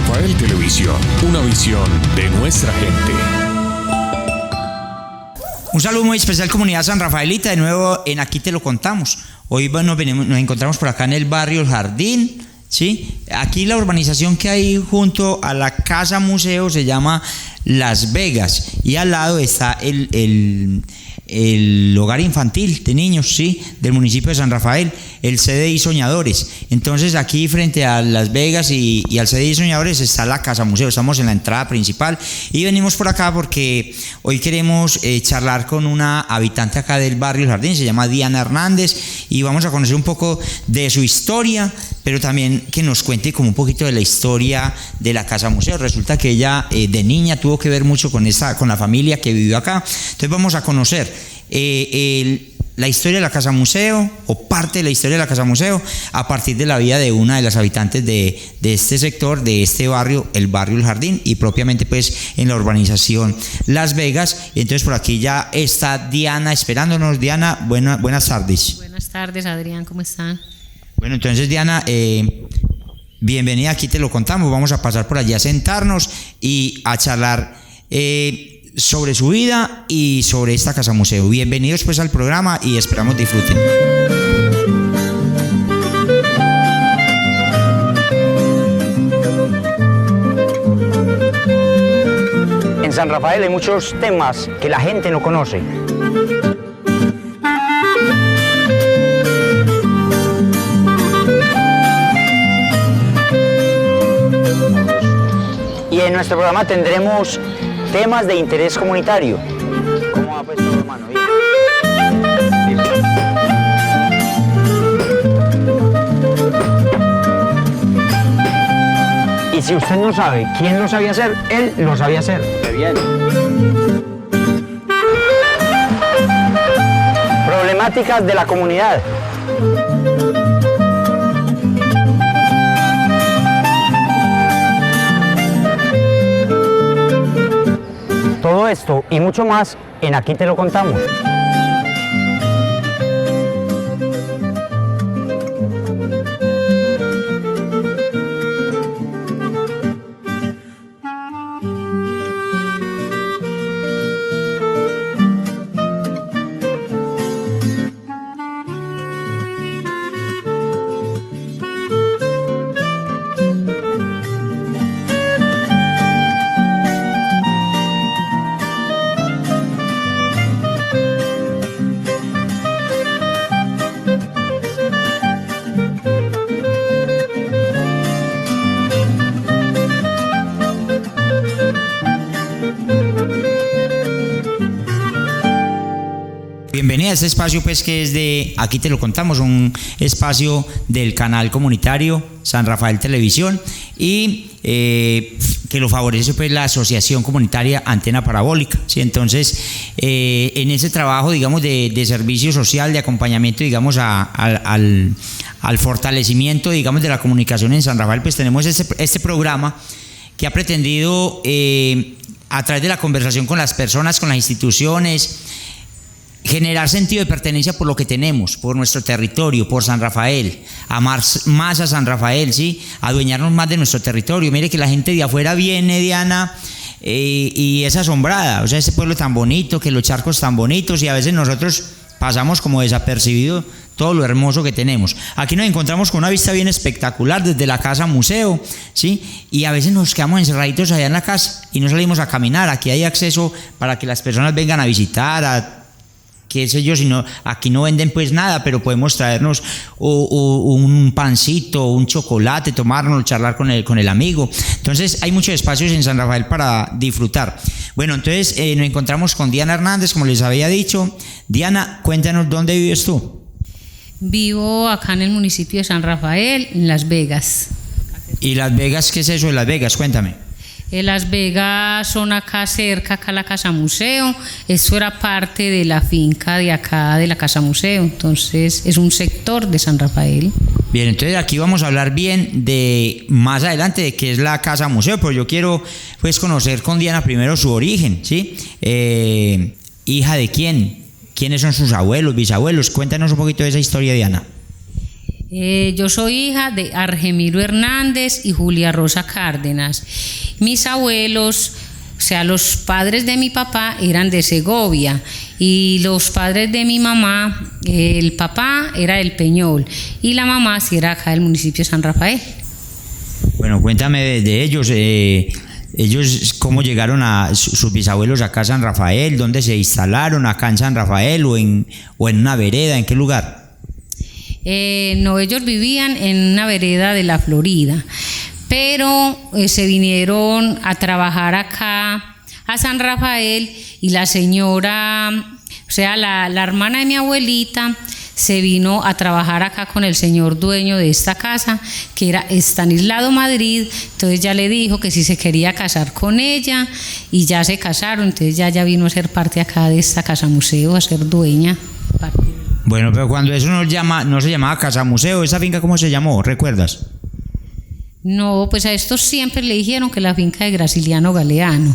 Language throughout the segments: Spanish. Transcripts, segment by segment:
Rafael Televisión, una visión de nuestra gente. Un saludo muy especial, comunidad San Rafaelita, de nuevo en Aquí Te Lo Contamos. Hoy nos encontramos por acá en el barrio El Jardín, ¿sí? Aquí la urbanización que hay junto a la Casa Museo se llama Las Vegas y al lado está el hogar infantil de niños, ¿sí? Del municipio de San Rafael, el CDI Soñadores. Entonces aquí frente a Las Vegas y al CDI Soñadores está la Casa Museo. Estamos en la entrada principal y venimos por acá porque hoy queremos charlar con una habitante acá del barrio El Jardín. Se llama Diana Hernández y vamos a conocer un poco de su historia, pero también que nos cuente como un poquito de la historia de la Casa Museo. Resulta que ella de niña tuvo que ver mucho con la familia que vivió acá. Entonces vamos a conocer la historia de la Casa Museo, o parte de la historia de la Casa Museo, a partir de la vida de una de las habitantes de este sector, de este barrio, el barrio El Jardín, y propiamente pues en la urbanización Las Vegas. Y entonces por aquí ya está Diana esperándonos. Diana, buenas tardes. Buenas tardes, Adrián, ¿cómo están? Bueno, entonces Diana, bienvenida, Aquí Te Lo Contamos. Vamos a pasar por allí a sentarnos y a charlar sobre su vida y sobre esta Casa Museo. Bienvenidos pues al programa y esperamos disfruten. En San Rafael hay muchos temas que la gente no conoce. Y en nuestro programa tendremos temas de interés comunitario. ¿Cómo va pues todo, hermano? Bien. Y si usted no sabe quién lo sabía hacer, él lo sabía hacer. ¡Qué bien! Problemáticas de la comunidad. Todo esto y mucho más en Aquí Te Lo Contamos. Bienvenida a este espacio pues que es de Aquí Te Lo Contamos, un espacio del canal comunitario San Rafael Televisión y que lo favorece pues la asociación comunitaria Antena Parabólica, ¿sí? Entonces en ese trabajo digamos de servicio social, de acompañamiento digamos al fortalecimiento digamos de la comunicación en San Rafael, pues tenemos este programa que ha pretendido a través de la conversación con las personas, con las instituciones, generar sentido de pertenencia por lo que tenemos, por nuestro territorio, por San Rafael, amar más a San Rafael, ¿sí? Adueñarnos más de nuestro territorio. Mire que la gente de afuera viene, Diana, y es asombrada. O sea, este pueblo tan bonito, que los charcos tan bonitos, y a veces nosotros pasamos como desapercibido todo lo hermoso que tenemos. Aquí nos encontramos con una vista bien espectacular desde la Casa Museo, ¿sí? Y a veces nos quedamos encerraditos allá en la casa y no salimos a caminar. Aquí hay acceso para que las personas vengan a visitar, qué sé yo, aquí no venden pues nada, pero podemos traernos un pancito, un chocolate, tomarnos, charlar con el amigo. Entonces hay muchos espacios en San Rafael para disfrutar. Bueno, entonces nos encontramos con Diana Hernández, como les había dicho. Diana, cuéntanos, ¿dónde vives tú? Vivo acá en el municipio de San Rafael, en Las Vegas. ¿Y Las Vegas, qué es eso de Las Vegas? Cuéntame. Las Vegas son acá cerca, acá la Casa Museo. Esto era parte de la finca de acá de la Casa Museo. Entonces es un sector de San Rafael. Bien, entonces aquí vamos a hablar bien de más adelante de qué es la Casa Museo, pero yo quiero pues conocer con Diana primero su origen, ¿sí? ¿Hija de quién? ¿Quiénes son sus abuelos, bisabuelos? Cuéntanos un poquito de esa historia, Diana. Yo soy hija de Argemiro Hernández y Julia Rosa Cárdenas. Mis abuelos, o sea, los padres de mi papá eran de Segovia y los padres de mi mamá, el papá era del Peñol y la mamá sí era acá del municipio de San Rafael. Bueno, cuéntame de ellos. Ellos, ¿cómo llegaron a sus bisabuelos acá a San Rafael? ¿Dónde se instalaron? ¿Acá en San Rafael o en una vereda? ¿En qué lugar? No, ellos vivían en una vereda de la Florida, pero se vinieron a trabajar acá a San Rafael y la señora, o sea, la hermana de mi abuelita, se vino a trabajar acá con el señor dueño de esta casa, que era Estanislao Madrid. Entonces ya le dijo que si se quería casar con ella y ya se casaron, entonces ya vino a ser parte acá de esta casa museo, a ser dueña. Bueno, pero cuando eso no se llamaba casa museo, ¿esa finca cómo se llamó? ¿Recuerdas? No, pues a estos siempre le dijeron que la finca de Graciliano Galeano.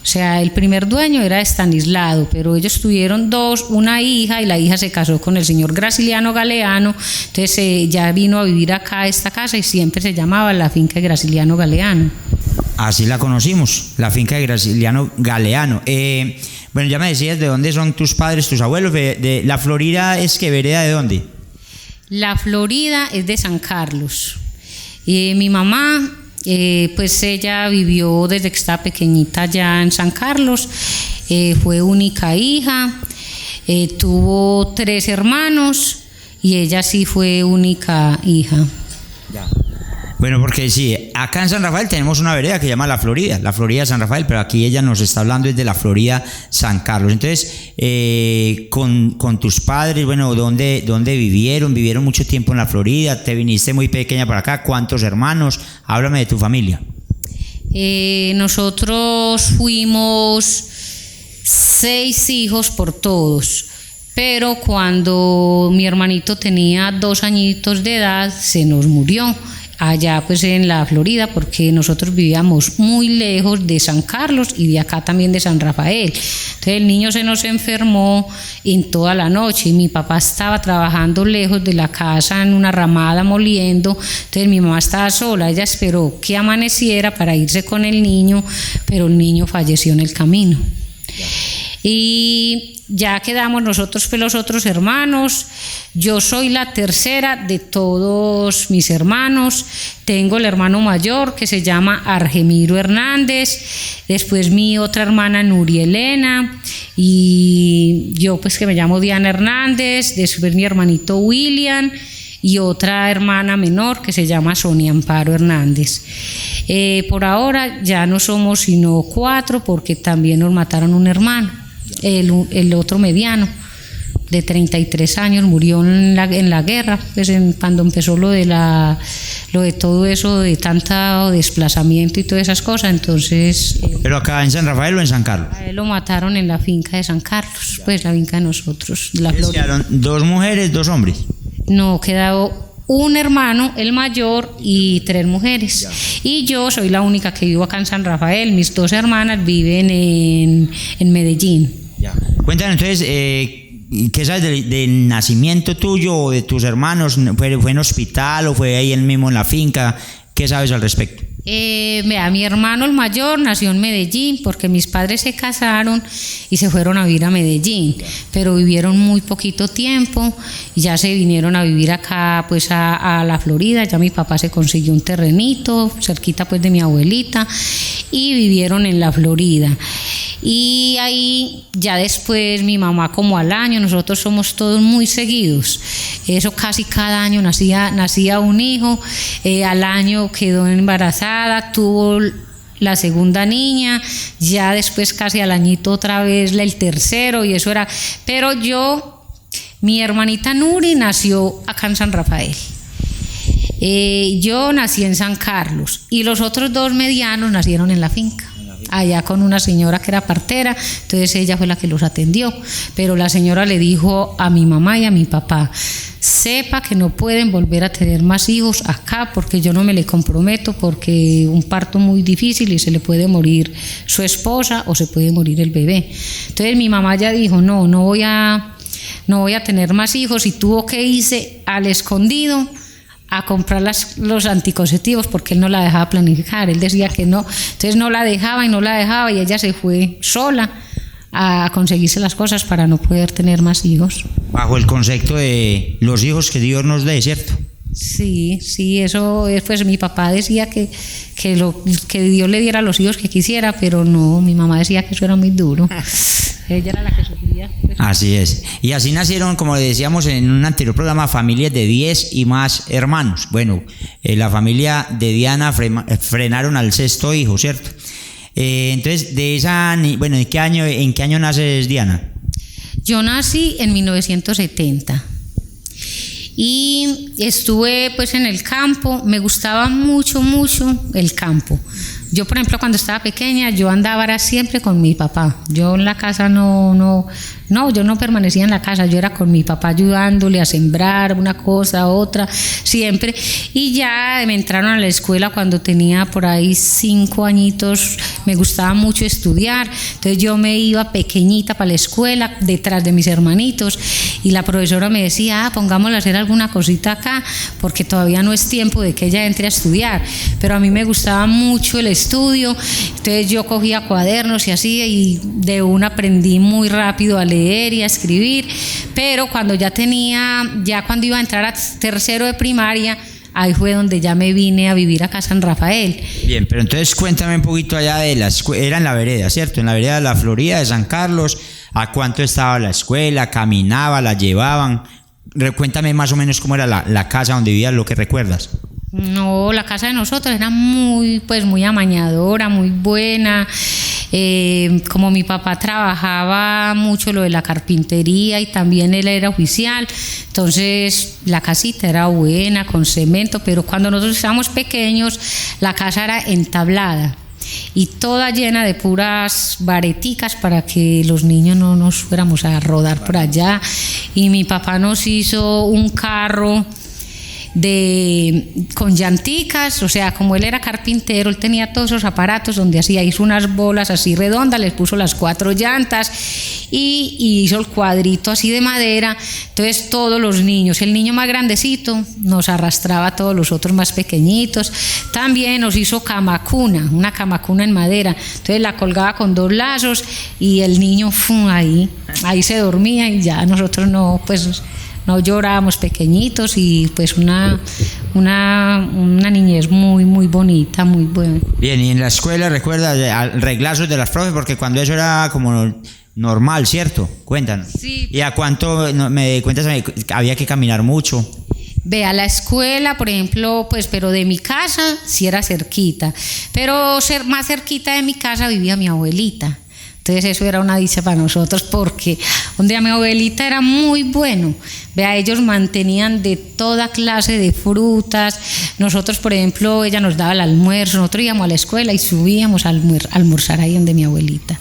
O sea, el primer dueño era Estanislao, pero ellos tuvieron una hija y la hija se casó con el señor Graciliano Galeano, entonces ya vino a vivir acá a esta casa y siempre se llamaba la finca de Graciliano Galeano. Así la conocimos, la finca de Graciliano Galeano. Bueno, ya me decías de dónde son tus padres, tus abuelos, de la Florida, ¿es que vereda de dónde? La Florida es de San Carlos. Mi mamá, pues ella vivió desde que estaba pequeñita ya en San Carlos, fue única hija, tuvo 3 hermanos y ella sí fue única hija. Ya. Bueno, porque sí, acá en San Rafael tenemos una vereda que se llama La Florida San Rafael, pero aquí ella nos está hablando desde la Florida San Carlos. Entonces, con tus padres, bueno, ¿dónde vivieron? ¿Vivieron mucho tiempo en la Florida? ¿Te viniste muy pequeña para acá? ¿Cuántos hermanos? Háblame de tu familia. Nosotros fuimos 6 hijos por todos, pero cuando mi hermanito tenía 2 añitos de edad, se nos murió. Allá pues en la Florida, porque nosotros vivíamos muy lejos de San Carlos y de acá también de San Rafael. Entonces el niño se nos enfermó en toda la noche y mi papá estaba trabajando lejos de la casa en una ramada moliendo, entonces mi mamá estaba sola, ella esperó que amaneciera para irse con el niño, pero el niño falleció en el camino. Y ya quedamos nosotros pues los otros hermanos. Yo soy la tercera de todos mis hermanos. Tengo el hermano mayor que se llama Argemiro Hernández, después mi otra hermana Nurielena y yo pues que me llamo Diana Hernández, después mi hermanito William y otra hermana menor que se llama Sonia Amparo Hernández. Por ahora ya no somos sino 4 porque también nos mataron un hermano. El otro mediano de 33 años murió en la guerra, pues cuando empezó lo de todo eso de tanto desplazamiento y todas esas cosas. Entonces, ¿pero acá en San Rafael o en San Carlos? A él lo mataron en la finca de San Carlos, pues la finca de nosotros, la Florida. ¿Quedaron 2 mujeres, 2 hombres? No, quedó un hermano, el mayor, y 3 mujeres. Y yo soy la única que vivo acá en San Rafael. Mis 2 hermanas viven en Medellín. Ya. Cuéntanos entonces, ¿qué sabes del nacimiento tuyo o de tus hermanos? ¿Fue en hospital o fue ahí mismo en la finca? ¿Qué sabes al respecto? Vea, mi hermano el mayor nació en Medellín porque mis padres se casaron y se fueron a vivir a Medellín, pero vivieron muy poquito tiempo y ya se vinieron a vivir acá pues a la Florida. Ya mi papá se consiguió un terrenito cerquita pues de mi abuelita y vivieron en la Florida. Y ahí ya después mi mamá como al año, nosotros somos todos muy seguidos, eso casi cada año nacía un hijo, al año quedó embarazada, tuvo la segunda niña, ya después casi al añito otra vez el tercero y eso era, pero mi hermanita Nuri nació acá en San Rafael. Yo nací en San Carlos y los otros 2 medianos nacieron en la finca, allá con una señora que era partera, entonces ella fue la que los atendió, pero la señora le dijo a mi mamá y a mi papá: sepa que no pueden volver a tener más hijos acá porque yo no me le comprometo, porque un parto muy difícil y se le puede morir su esposa o se puede morir el bebé. Entonces mi mamá ya dijo: no voy a tener más hijos, y tuvo que irse al escondido a comprar los anticonceptivos porque él no la dejaba planificar, él decía que no, entonces no la dejaba y ella se fue sola a conseguirse las cosas para no poder tener más hijos. Bajo el concepto de los hijos que Dios nos dé, ¿cierto? Sí, eso pues mi papá decía que Dios le diera los hijos que quisiera, pero no, mi mamá decía que eso era muy duro. Ella era la que sufría. Así es. Y así nacieron, como decíamos en un anterior programa, familias de 10 y más hermanos. Bueno, la familia de Diana frenaron al 6º hijo, ¿cierto? Entonces, ¿en qué año naces, Diana? Yo nací en 1970 y estuve pues en el campo. Me gustaba mucho el campo. Yo, por ejemplo, cuando estaba pequeña, yo andaba siempre con mi papá. Yo en la casa yo no permanecía en la casa, yo era con mi papá ayudándole a sembrar una cosa, otra, siempre. Y ya me entraron a la escuela cuando tenía por ahí 5 añitos, me gustaba mucho estudiar, entonces yo me iba pequeñita para la escuela, detrás de mis hermanitos, y la profesora me decía, pongámosle a hacer alguna cosita acá, porque todavía no es tiempo de que ella entre a estudiar, pero a mí me gustaba mucho el estudio, entonces yo cogía cuadernos y así, y de una aprendí muy rápido a leer y a escribir, pero cuando cuando iba a entrar a 3º de primaria, ahí fue donde ya me vine a vivir acá a San Rafael. Bien, pero entonces cuéntame un poquito allá de la escuela. Era en la vereda, ¿cierto? En la vereda de la Florida de San Carlos. ¿A cuánto estaba la escuela? ¿Caminaba? ¿La llevaban? Cuéntame más o menos cómo era la casa donde vivías, lo que recuerdas. No, la casa de nosotros era muy amañadora, muy buena. Como mi papá trabajaba mucho lo de la carpintería y también él era oficial, entonces la casita era buena, con cemento, pero cuando nosotros estábamos pequeños, la casa era entablada y toda llena de puras vareticas para que los niños no nos fuéramos a rodar por allá. Y mi papá nos hizo un carro con llanticas, o sea, como él era carpintero, él tenía todos esos aparatos donde hizo unas bolas así redondas, les puso las 4 llantas y hizo el cuadrito así de madera. Entonces todos los niños, el niño más grandecito nos arrastraba a todos los otros más pequeñitos. También nos hizo una camacuna en madera, entonces la colgaba con 2 lazos y el niño ahí se dormía y ya nosotros no llorábamos pequeñitos, y pues una niñez muy bonita, muy buena. Bien, y en la escuela recuerdas reglazos de las profes, porque cuando eso era como normal, ¿cierto? Cuéntanos. Sí. ¿Y a cuánto me cuentas? Había que caminar mucho. Ve a la escuela, por ejemplo, pero de mi casa sí era cerquita, pero más cerquita de mi casa vivía mi abuelita. Entonces eso era una dicha para nosotros, porque donde mi abuelita era muy bueno. Vea, ellos mantenían de toda clase de frutas. Nosotros, por ejemplo, ella nos daba el almuerzo, nosotros íbamos a la escuela y subíamos a almorzar ahí donde mi abuelita.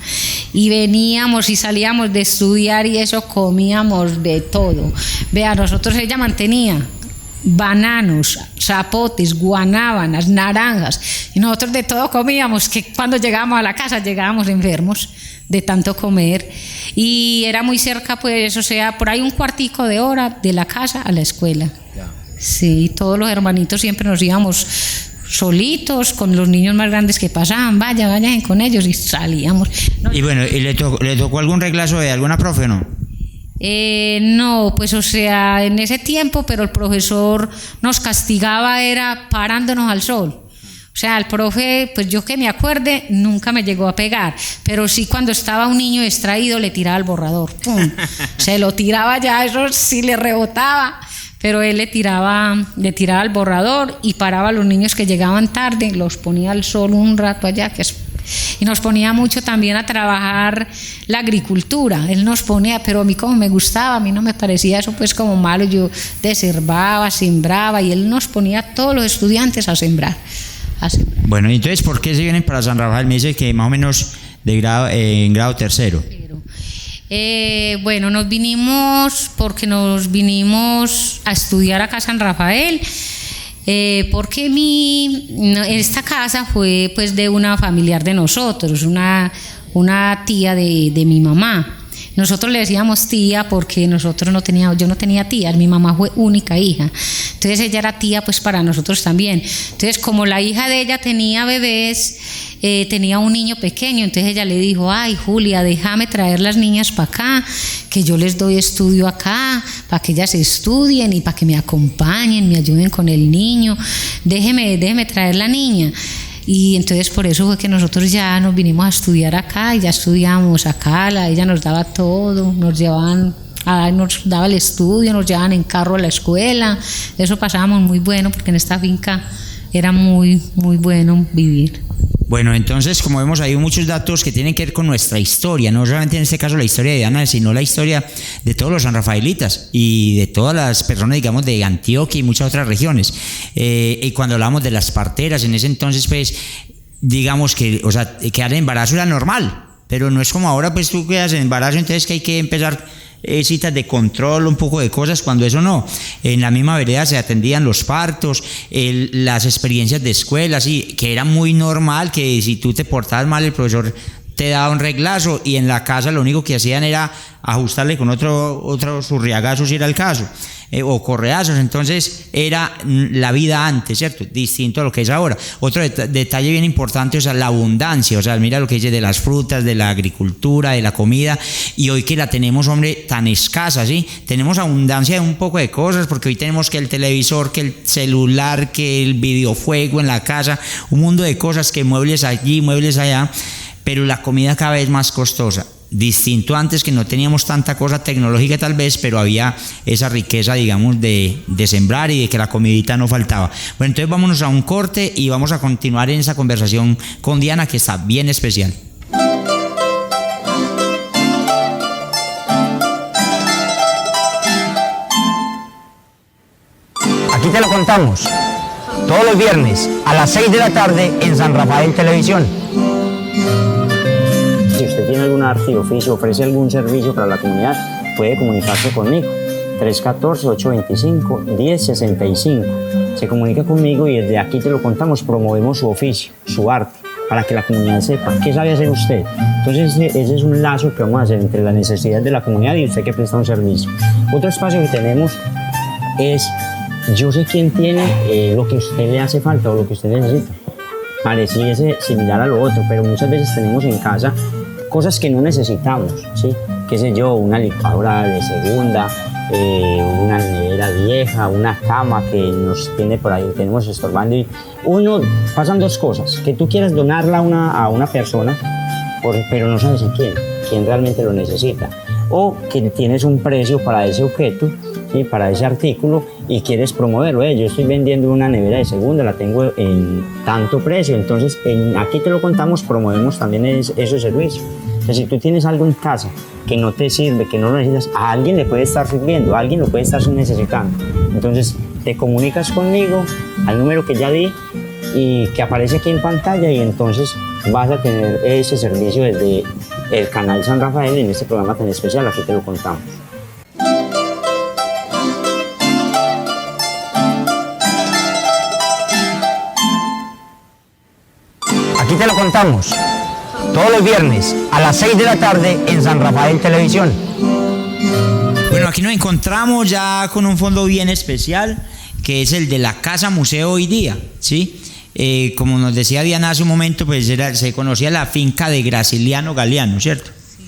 Y veníamos y salíamos de estudiar y eso, comíamos de todo. Vea, ella mantenía bananos, zapotes, guanábanas, naranjas, y nosotros de todo comíamos, que cuando llegábamos a la casa llegábamos enfermos de tanto comer, y era muy cerca, pues, o sea, por ahí un cuartico de hora de la casa a la escuela. Sí, todos los hermanitos siempre nos íbamos solitos, con los niños más grandes que pasaban, vayan con ellos, y salíamos. Y bueno, ¿y le tocó algún reglazo de alguna profe o no? No, pues o sea, en ese tiempo, pero el profesor nos castigaba era parándonos al sol. O sea, el profe, pues yo que me acuerde, nunca me llegó a pegar, pero sí cuando estaba un niño distraído le tiraba el borrador, ¡pum! Se lo tiraba ya, eso sí le rebotaba, pero él le tiraba el borrador y paraba a los niños que llegaban tarde, los ponía al sol un rato allá, y nos ponía mucho también a trabajar la agricultura. Él nos ponía, pero a mí como me gustaba, a mí no me parecía eso pues como malo. Yo deservaba, sembraba, y él nos ponía a todos los estudiantes a sembrar. Bueno, entonces, ¿por qué se vienen para San Rafael? Me dice que más o menos en grado 3º. Bueno, nos vinimos porque nos vinimos a estudiar acá a San Rafael. Porque esta casa fue pues de una familiar de nosotros, una tía de mi mamá. Nosotros le decíamos tía porque yo no tenía tía, mi mamá fue única hija. Entonces ella era tía pues para nosotros también. Entonces como la hija de ella tenía bebés, tenía un niño pequeño, entonces ella le dijo, ay Julia, déjame traer las niñas para acá, que yo les doy estudio acá, para que ellas estudien y para que me acompañen, me ayuden con el niño, déjeme traer la niña. Y entonces por eso fue que nosotros ya nos vinimos a estudiar acá y ya estudiamos acá, ella nos daba todo, nos daba el estudio, nos llevaban en carro a la escuela, eso pasábamos muy bueno porque en esta finca era muy, muy bueno vivir. Bueno, entonces, como vemos, hay muchos datos que tienen que ver con nuestra historia, no solamente en este caso la historia de Diana, sino la historia de todos los sanrafaelitas y de todas las personas, digamos, de Antioquia y muchas otras regiones. Y cuando hablamos de las parteras, en ese entonces, pues, digamos que, o sea, quedar en embarazo era normal, pero no es como ahora, pues, tú quedas en embarazo, entonces que hay que empezar citas de control, un poco de cosas, cuando eso no. En la misma vereda se atendían los partos, las experiencias de escuela, sí, que era muy normal que si tú te portabas mal el profesor te daba un reglazo y en la casa lo único que hacían era ajustarle con otro surriagazo si era el caso, o correazos. Entonces era la vida antes, ¿cierto? Distinto a lo que es ahora. Otro detalle bien importante, o sea, la abundancia, o sea, mira lo que dice de las frutas, de la agricultura, de la comida, y hoy que la tenemos, hombre, tan escasa, ¿sí? Tenemos abundancia de un poco de cosas, porque hoy tenemos que el televisor, que el celular, que el videojuego en la casa, un mundo de cosas, que muebles allí, muebles allá, pero la comida cada vez más costosa. Distinto antes, que no teníamos tanta cosa tecnológica tal vez, pero había esa riqueza, digamos, de sembrar y de que la comidita no faltaba. Bueno, entonces vámonos a un corte y vamos a continuar en esa conversación con Diana, que está bien especial. Aquí te lo contamos, todos los viernes a las 6 de la tarde en San Rafael Televisión. Si usted tiene algún arte y oficio, ofrece algún servicio para la comunidad, puede comunicarse conmigo. 314-825-1065. Se comunica conmigo y desde Aquí Te Lo Contamos promovemos su oficio, su arte, para que la comunidad sepa qué sabe hacer usted. Entonces ese es un lazo que vamos a hacer entre la necesidad de la comunidad y usted que presta un servicio. Otro espacio que tenemos es, yo sé quién tiene lo que a usted le hace falta o lo que usted necesita. Pareciese similar a lo otro, pero muchas veces tenemos en casa cosas que no necesitamos, ¿sí? Qué sé yo, una licuadora de segunda, una nevera vieja, una cama que nos tiene por ahí, tenemos estorbando, y pasan dos cosas, que tú quieras donarla a una persona, pero no sabes a quién realmente lo necesita, o que tienes un precio para ese objeto, ¿sí? Para ese artículo, y quieres promoverlo. Yo estoy vendiendo una nevera de segunda, la tengo en tanto precio, entonces Aquí Te Lo Contamos, promovemos también ese servicio. Entonces, si tú tienes algo en casa que no te sirve, que no lo necesitas, a alguien le puede estar sirviendo, a alguien lo puede estar necesitando. Entonces te comunicas conmigo al número que ya di y que aparece aquí en pantalla, y entonces vas a tener ese servicio desde el canal San Rafael en este programa tan especial. Aquí Te Lo Contamos. Aquí Te Lo Contamos, todos los viernes a las 6 de la tarde en San Rafael Televisión. Bueno, aquí nos encontramos ya con un fondo bien especial, que es el de la Casa Museo hoy día, ¿sí? Como nos decía Diana hace un momento, pues se conocía la finca de Graciliano Galeano, ¿cierto? Sí.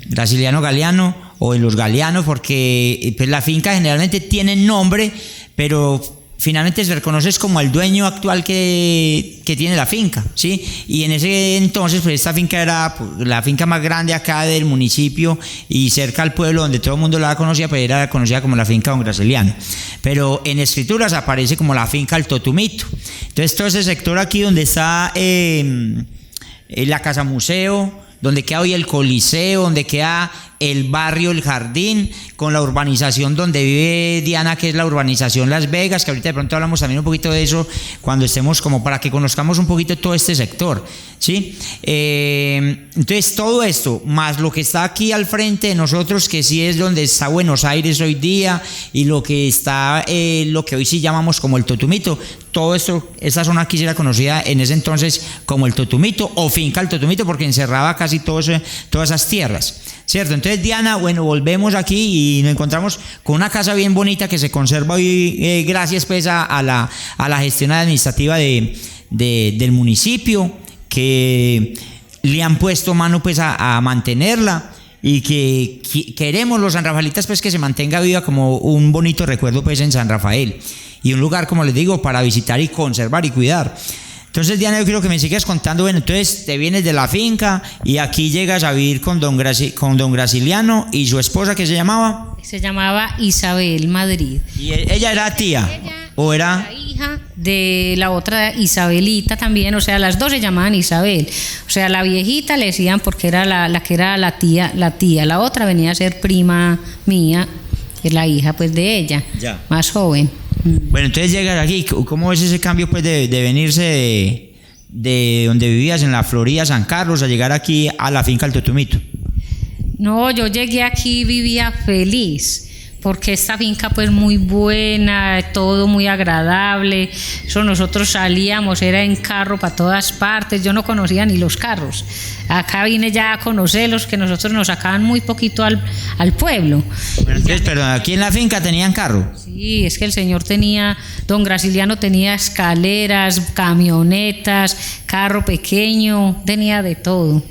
Graciliano Galeano, o de los Galeanos, porque pues la finca generalmente tiene nombre, pero finalmente se reconoce como el dueño actual que tiene la finca, ¿sí? Y en ese entonces, pues esta finca era la finca más grande acá del municipio y cerca al pueblo donde todo el mundo la conocía, pues era conocida como la finca Don Graciliano. Pero en escrituras aparece como la finca El Totumito. Entonces todo ese sector aquí donde está la Casa Museo, donde queda hoy el Coliseo, donde queda el barrio El Jardín, con la urbanización donde vive Diana, que es la urbanización Las Vegas, que ahorita de pronto hablamos también un poquito de eso cuando estemos, como para que conozcamos un poquito todo este sector, ¿sí? Entonces todo esto, más lo que está aquí al frente de nosotros, que sí es donde está Buenos Aires hoy día, y lo que está, lo que hoy sí llamamos como el Totumito, todo esto, esta zona aquí era conocida en ese entonces como el Totumito, o finca El Totumito, porque encerraba casi todas esas tierras. ¿cierto? Entonces, Diana, bueno, volvemos aquí y nos encontramos con una casa bien bonita que se conserva hoy, gracias pues a la gestión administrativa del municipio, que le han puesto mano pues a mantenerla, y que queremos los sanrafaelitas pues que se mantenga viva como un bonito recuerdo pues en San Rafael, y un lugar, como les digo, para visitar y conservar y cuidar. Entonces, Diana, yo quiero que me sigas contando. Bueno, entonces te vienes de la finca y aquí llegas a vivir con don Graciliano y su esposa, ¿qué se llamaba? Se llamaba Isabel Madrid. ¿Y ella era tía? ¿O era...? La hija de la otra Isabelita también, o sea, las dos se llamaban Isabel. O sea, la viejita le decían porque era la que era la tía. La otra venía a ser prima mía, que es la hija pues de ella, ya, más joven. Bueno, entonces llegas aquí, ¿cómo es ese cambio pues de venirse de donde vivías en la Florida, San Carlos, a llegar aquí a la finca El Totumito? No, yo llegué aquí, vivía feliz, porque esta finca pues muy buena, todo muy agradable. Eso nosotros salíamos, era en carro para todas partes, yo no conocía ni los carros. Acá vine ya a conocerlos, que nosotros nos sacaban muy poquito al pueblo. Bueno, entonces, perdón, ¿aquí en la finca tenían carro? Sí, es que el señor tenía, don Graciliano tenía escaleras, camionetas, carro pequeño, tenía de todo.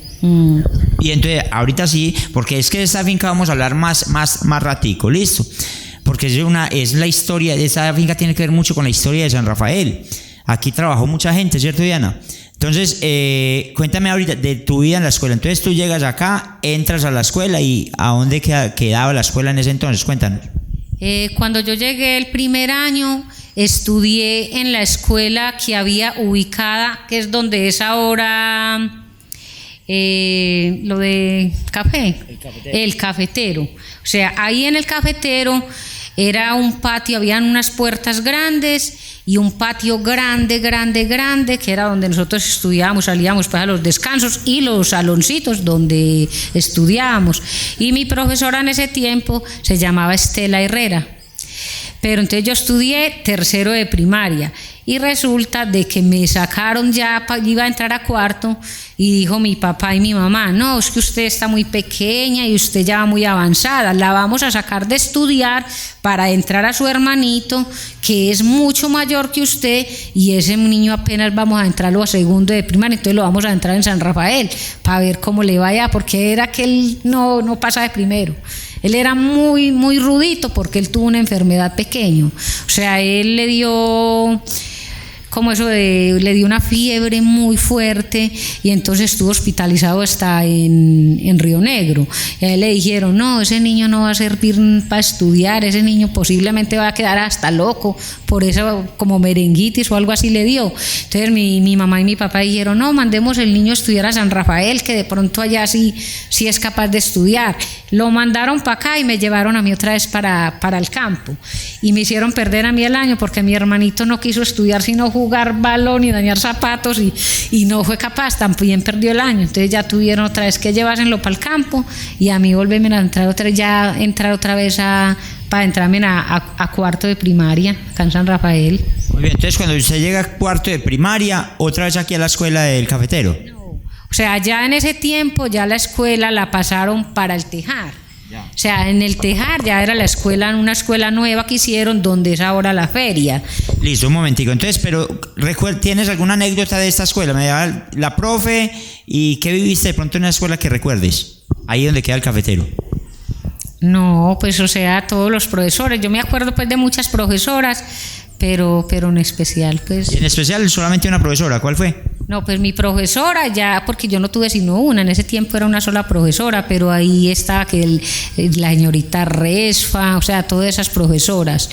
Y entonces, ahorita sí, porque es que de esta finca vamos a hablar más ratico, listo, porque es la historia de esa finca, tiene que ver mucho con la historia de San Rafael. Aquí trabajó mucha gente, ¿cierto, Diana? Entonces, cuéntame ahorita de tu vida en la escuela. Entonces tú llegas acá, entras a la escuela, y ¿a dónde quedaba la escuela en ese entonces? Cuéntanos. Cuando yo llegué el primer año, estudié en la escuela que había ubicada, que es donde es ahora lo de café, el cafetero. O sea, ahí en el cafetero era un patio, habían unas puertas grandes y un patio grande, que era donde nosotros estudiábamos, salíamos para los descansos, y los saloncitos donde estudiábamos. Y mi profesora en ese tiempo se llamaba Estela Herrera. Pero entonces yo estudié tercero de primaria, y resulta de que me sacaron ya, iba a entrar a cuarto, y dijo mi papá y mi mamá: no, es que usted está muy pequeña y usted ya va muy avanzada, la vamos a sacar de estudiar para entrar a su hermanito, que es mucho mayor que usted, y ese niño apenas vamos a entrarlo a segundo de primaria, entonces lo vamos a entrar en San Rafael para ver cómo le vaya, porque era que él no pasa de primero. Él era muy, muy rudito porque él tuvo una enfermedad pequeño. O sea, él le dio le dio una fiebre muy fuerte, y entonces estuvo hospitalizado hasta en Río Negro. Y a él le dijeron: no, ese niño no va a servir para estudiar, ese niño posiblemente va a quedar hasta loco por eso, como merenguitis o algo así le dio. Entonces mi mamá y mi papá dijeron: no, mandemos el niño a estudiar a San Rafael, que de pronto allá sí es capaz de estudiar. Lo mandaron para acá y me llevaron a mí otra vez para el campo, y me hicieron perder a mí el año porque mi hermanito no quiso estudiar sino jugar balón y dañar zapatos, y no fue capaz, también perdió el año. Entonces ya tuvieron otra vez que llevárselo para el campo, y a mí volverme a entrar otra vez para entrarme a cuarto de primaria acá en San Rafael. Muy bien, entonces cuando usted llega a cuarto de primaria, otra vez aquí a la escuela del cafetero. O sea, ya en ese tiempo ya la escuela la pasaron para el Tejar. O sea, en el Tejar ya era una escuela nueva que hicieron, donde es ahora la feria. Listo, un momentico. Entonces, pero ¿tienes alguna anécdota de esta escuela? Me da la profe, ¿y qué viviste de pronto en una escuela que recuerdes? Ahí donde queda el cafetero. No, pues o sea, todos los profesores. Yo me acuerdo pues de muchas profesoras, pero en especial pues... ¿Y en especial solamente una profesora? ¿Cuál fue? No, pues mi profesora ya, porque yo no tuve sino una, en ese tiempo era una sola profesora, pero ahí está la señorita Resfa, o sea, todas esas profesoras.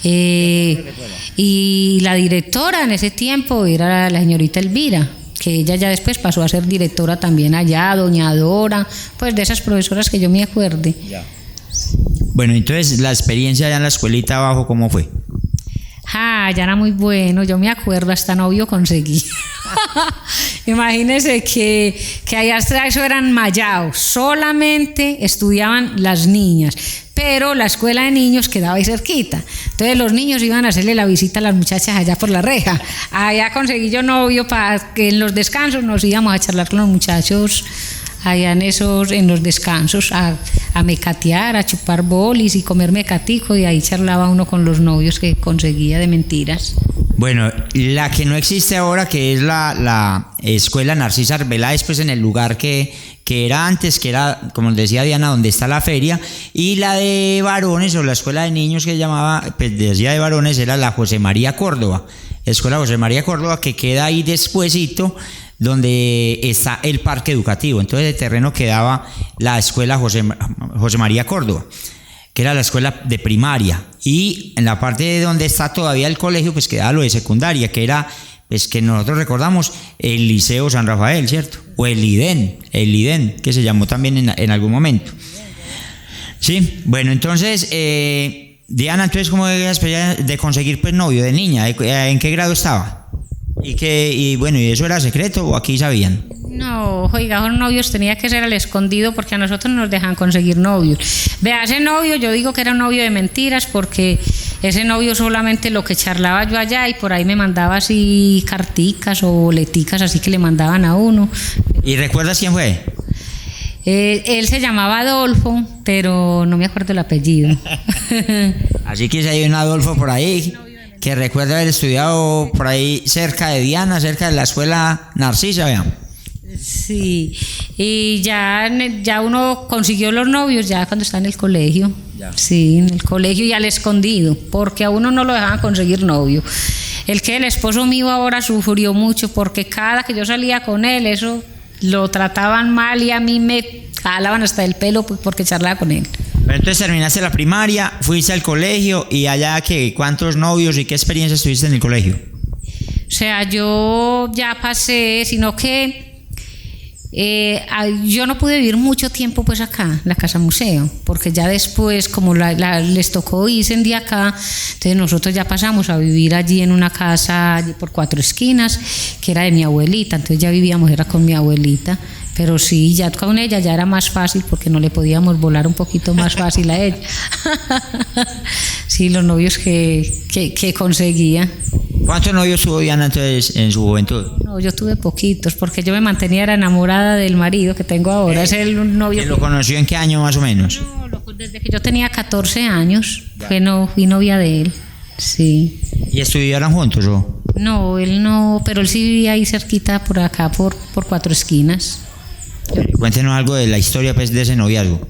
Y la directora en ese tiempo era la señorita Elvira, que ella ya después pasó a ser directora también allá, doña Dora, pues de esas profesoras que yo me acuerde. Ya. Bueno, entonces la experiencia allá en la escuelita abajo, ¿cómo fue? Ya era muy bueno, yo me acuerdo, hasta novio conseguí. Imagínense que allá eso eran mayaos, solamente estudiaban las niñas, pero la escuela de niños quedaba ahí cerquita. Entonces los niños iban a hacerle la visita a las muchachas allá por la reja. Allá conseguí yo novio para que en los descansos nos íbamos a charlar con los muchachos allá en los descansos, a mecatear, a chupar bolis y comer mecatico, y ahí charlaba uno con los novios que conseguía de mentiras. Bueno, la que no existe ahora, que es la escuela Narcisa Arbeláez, pues en el lugar que era antes, que era, como decía Diana, donde está la feria, y la de varones, o la escuela de niños que llamaba, pues decía de varones, era la José María Córdoba, escuela José María Córdoba, que queda ahí despuesito, donde está el parque educativo. Entonces de terreno quedaba la escuela José María Córdoba, que era la escuela de primaria, y en la parte de donde está todavía el colegio, pues quedaba lo de secundaria, que era, pues que nosotros recordamos, el Liceo San Rafael, ¿cierto? O el IDEN, que se llamó también en algún momento. Sí, bueno, entonces, Diana, entonces, ¿cómo era la experiencia de conseguir pues novio de niña? ¿En qué grado estaba? ¿Y bueno, y eso era secreto o aquí sabían? No, oiga, los novios tenía que ser al escondido, porque a nosotros nos dejan conseguir novios. Vea, ese novio, yo digo que era un novio de mentiras, porque ese novio solamente lo que charlaba yo allá, y por ahí me mandaba así carticas o boleticas así que le mandaban a uno. ¿Y recuerdas quién fue? Él se llamaba Adolfo, pero no me acuerdo el apellido. Así que si hay un Adolfo por ahí que recuerda haber estudiado por ahí cerca de Diana, cerca de la escuela Narcisa, vean. Sí, y ya uno consiguió los novios ya cuando está en el colegio. Ya. Sí, en el colegio y al escondido, porque a uno no lo dejaban conseguir novio. El esposo mío ahora sufrió mucho, porque cada que yo salía con él, eso lo trataban mal, y a mí me jalaban hasta el pelo porque charlaba con él. Pero entonces terminaste la primaria, fuiste al colegio, y allá, ¿cuántos novios y qué experiencias tuviste en el colegio? O sea, yo ya pasé, sino que yo no pude vivir mucho tiempo pues acá, en la casa museo, porque ya después, como les tocó irse de acá, entonces nosotros ya pasamos a vivir allí en una casa allí por 4 esquinas, que era de mi abuelita. Entonces ya vivíamos, era con mi abuelita, pero sí, ya con ella ya era más fácil, porque no le podíamos volar un poquito más fácil a ella. Sí, los novios que conseguía. ¿Cuántos novios tuvo Diana entonces en su juventud? No, yo tuve poquitos, porque yo me mantenía era enamorada del marido que tengo ahora. Es el novio. ¿Lo conoció en qué año más o menos? No, desde que yo tenía 14 años, fui novia de él. Sí. ¿Y estudiaron juntos o? No, él no, pero él sí vivía ahí cerquita, por acá, por 4 esquinas. Cuéntenos algo de la historia pues, de ese noviazgo.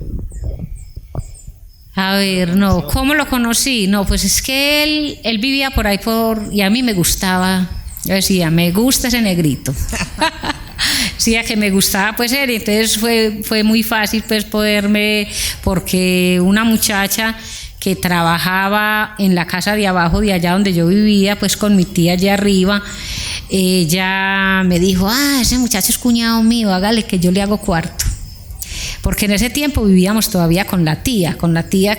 A ver, no, ¿cómo lo conocí? No, pues es que él vivía por ahí y a mí me gustaba. Yo decía, me gusta ese negrito. Decía que me gustaba pues él, y entonces fue muy fácil pues porque una muchacha que trabajaba en la casa de abajo de allá donde yo vivía, pues con mi tía allá arriba, ella me dijo, ese muchacho es cuñado mío, hágale que yo le hago cuarto. Porque en ese tiempo vivíamos todavía con la tía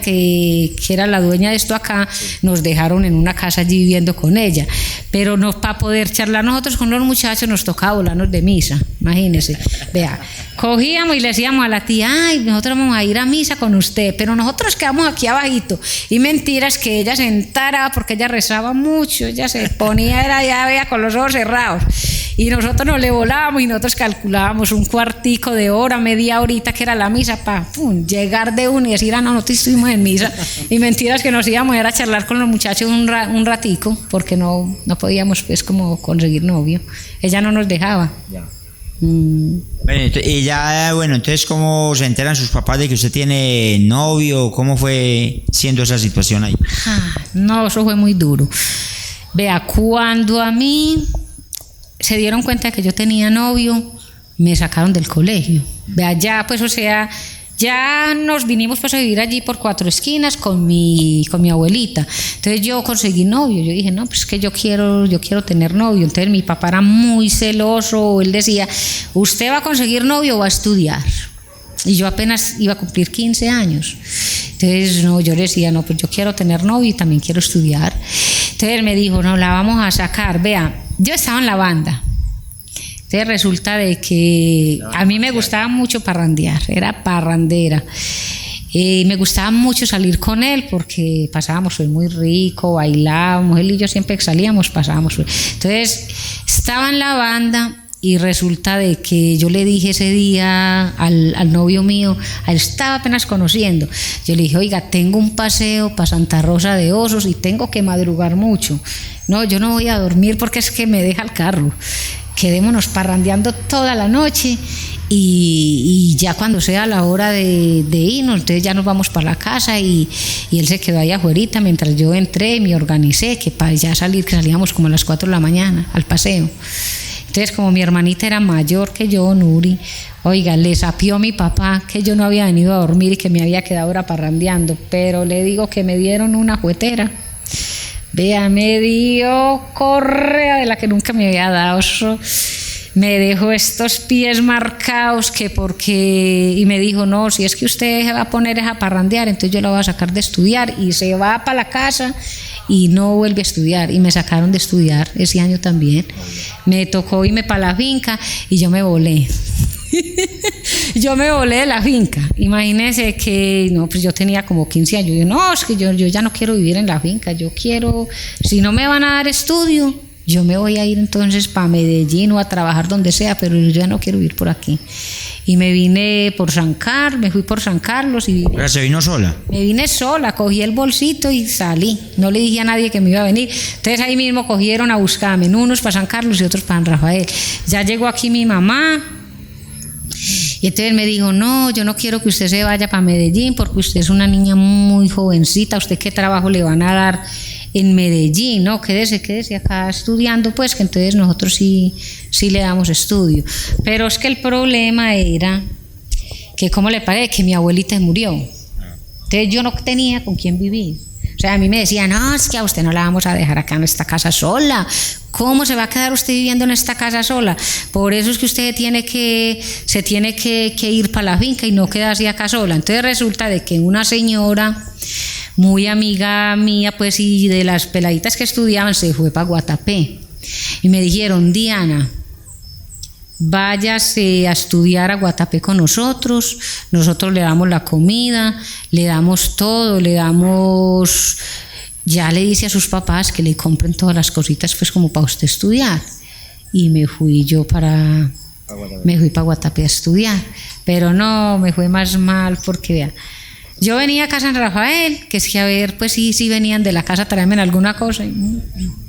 que era la dueña de esto acá. Nos dejaron en una casa allí viviendo con ella, pero no, para poder charlar nosotros con los muchachos nos tocaba volarnos de misa, imagínense. Vea, cogíamos y le decíamos a la tía, nosotros vamos a ir a misa con usted, pero nosotros quedamos aquí abajito. Y mentiras que ella se entraba, porque ella rezaba mucho, ella se ponía, ya vea, con los ojos cerrados, y nosotros nos le volábamos, y nosotros calculábamos un cuartico de hora, media horita, que era la misa, para llegar de uno y decir, no, nosotros estuvimos en misa. Y mentiras que nos íbamos a charlar con los muchachos un ratico, porque no podíamos pues como conseguir novio. Ella no nos dejaba. Ya. Bueno, entonces, ¿cómo se enteran sus papás de que usted tiene novio? ¿Cómo fue siendo esa situación ahí? No, eso fue muy duro. Vea, cuando a mí se dieron cuenta de que yo tenía novio, me sacaron del colegio. Vea, ya pues, o sea, ya nos vinimos pues a vivir allí por 4 esquinas con mi abuelita. Entonces yo conseguí novio. Yo dije, no, pues que yo quiero tener novio. Entonces mi papá era muy celoso. Él decía, ¿usted va a conseguir novio o va a estudiar? Y yo apenas iba a cumplir 15 años. Entonces no, yo le decía, no, pues yo quiero tener novio y también quiero estudiar. Entonces él me dijo, no, la vamos a sacar. Vea, yo estaba en la banda. Entonces resulta de que a mí me gustaba mucho parrandear, era parrandera. Me gustaba mucho salir con él porque pasábamos muy rico, bailábamos, él y yo siempre que salíamos pasábamos. Entonces estaba en la banda Y resulta de que yo le dije ese día al novio mío, a él estaba apenas conociendo, yo le dije, oiga, tengo un paseo para Santa Rosa de Osos y tengo que madrugar mucho. No, yo no voy a dormir porque es que me deja el carro. Quedémonos parrandeando toda la noche y ya cuando sea la hora de irnos, entonces ya nos vamos para la casa y él se quedó ahí afuerita mientras yo entré y me organicé que para ya salir, que salíamos como a las 4 de la mañana al paseo. Entonces, como mi hermanita era mayor que yo, Nuri, oiga, le sapió a mi papá que yo no había venido a dormir y que me había quedado ahora parrandeando, pero le digo que me dieron una juetera. Vea, me dio correa de la que nunca me había dado. Me dejó estos pies marcados que porque... Y me dijo, no, si es que usted se va a poner a parrandear, entonces yo la voy a sacar de estudiar. Y se va para la casa y no vuelve a estudiar. Y me sacaron de estudiar ese año también. Me tocó irme para la finca y yo me volé. Yo me volé de la finca. Imagínense que no, pues yo tenía como 15 años. Yo, no, es que yo ya no quiero vivir en la finca. Yo quiero, si no me van a dar estudio, yo me voy a ir entonces para Medellín o a trabajar donde sea, pero yo ya no quiero vivir por aquí. Y me vine por San Carlos, me fui por San Carlos y ¿Pero se vino sola? Me vine sola, cogí el bolsito y salí. No le dije a nadie que me iba a venir. Entonces ahí mismo cogieron a buscarme, unos para San Carlos y otros para San Rafael. Ya llegó aquí mi mamá. Y entonces me dijo, no, yo no quiero que usted se vaya para Medellín porque usted es una niña muy jovencita, ¿usted qué trabajo le van a dar en Medellín? No, quédese acá estudiando, pues que entonces nosotros sí le damos estudio. Pero es que el problema era que, ¿cómo le parece? Que mi abuelita murió. Entonces yo no tenía con quién vivir. O sea, a mí me decían, no, es que a usted no la vamos a dejar acá en esta casa sola. ¿Cómo se va a quedar usted viviendo en esta casa sola? Por eso es que usted se tiene que ir para la finca y no quedarse acá sola. Entonces resulta de que una señora muy amiga mía, pues, y de las peladitas que estudiaban, se fue para Guatapé. Y me dijeron, Diana, váyase a estudiar a Guatapé con nosotros le damos la comida, le damos todo, ya le dice a sus papás que le compren todas las cositas pues como para usted estudiar. Y me fui para Guatapé a estudiar, pero no, me fue más mal porque vea, yo venía acá a San Rafael, que es que a ver, pues sí venían de la casa a traerme alguna cosa y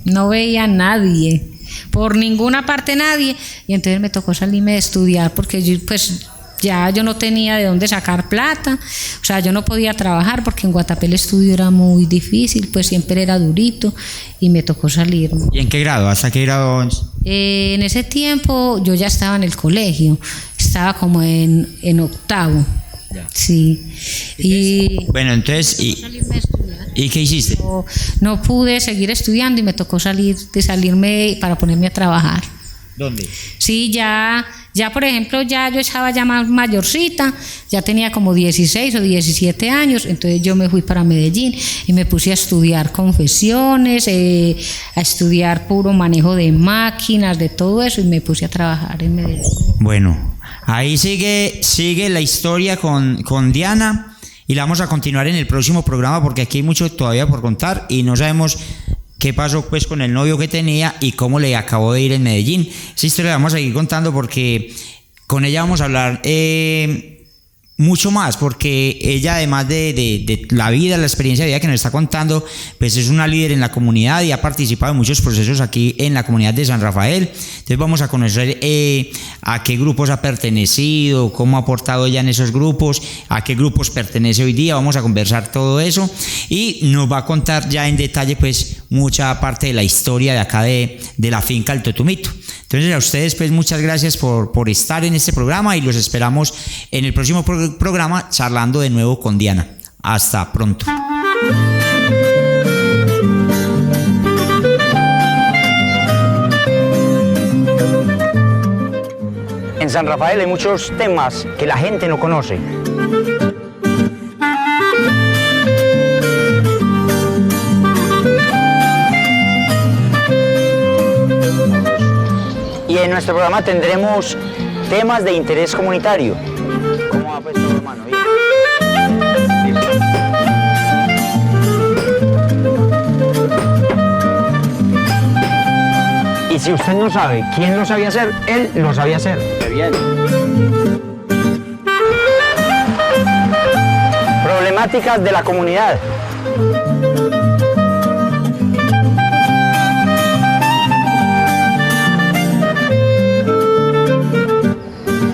no veía a nadie. Por ninguna parte nadie, y entonces me tocó salirme de estudiar porque yo no tenía de dónde sacar plata, o sea, yo no podía trabajar porque en Guatapé el estudio era muy difícil, pues siempre era durito y me tocó salir. ¿Y en qué grado? ¿Hasta qué grado? En ese tiempo yo ya estaba en el colegio, estaba como en octavo. Ya. Sí. Y bueno, entonces, ¿y qué hiciste? No pude seguir estudiando y me tocó salirme para ponerme a trabajar. ¿Dónde? Sí, ya por ejemplo, ya yo estaba ya más mayorcita, ya tenía como 16 o 17 años, entonces yo me fui para Medellín y me puse a estudiar confesiones, a estudiar puro manejo de máquinas, de todo eso, y me puse a trabajar en Medellín. Bueno, ahí sigue la historia con Diana y la vamos a continuar en el próximo programa porque aquí hay mucho todavía por contar y no sabemos qué pasó pues con el novio que tenía y cómo le acabó de ir en Medellín. Esa historia la vamos a seguir contando porque con ella vamos a hablar mucho más, porque ella, además de la vida, la experiencia de vida que nos está contando, pues es una líder en la comunidad y ha participado en muchos procesos aquí en la comunidad de San Rafael. Entonces vamos a conocer a qué grupos ha pertenecido, cómo ha aportado ella en esos grupos, a qué grupos pertenece hoy día. Vamos a conversar todo eso y nos va a contar ya en detalle pues mucha parte de la historia de acá de la finca El Totumito. Entonces a ustedes pues muchas gracias por estar en este programa y los esperamos en el próximo programa charlando de nuevo con Diana. Hasta pronto. En San Rafael hay muchos temas que la gente no conoce. Y en nuestro programa tendremos temas de interés comunitario. ¿Cómo va pues, hermano? Bien. Y si usted no sabe quién lo sabía hacer, él lo sabía hacer. Bien. Problemáticas de la comunidad.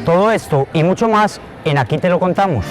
Todo esto y mucho más en Aquí te lo contamos.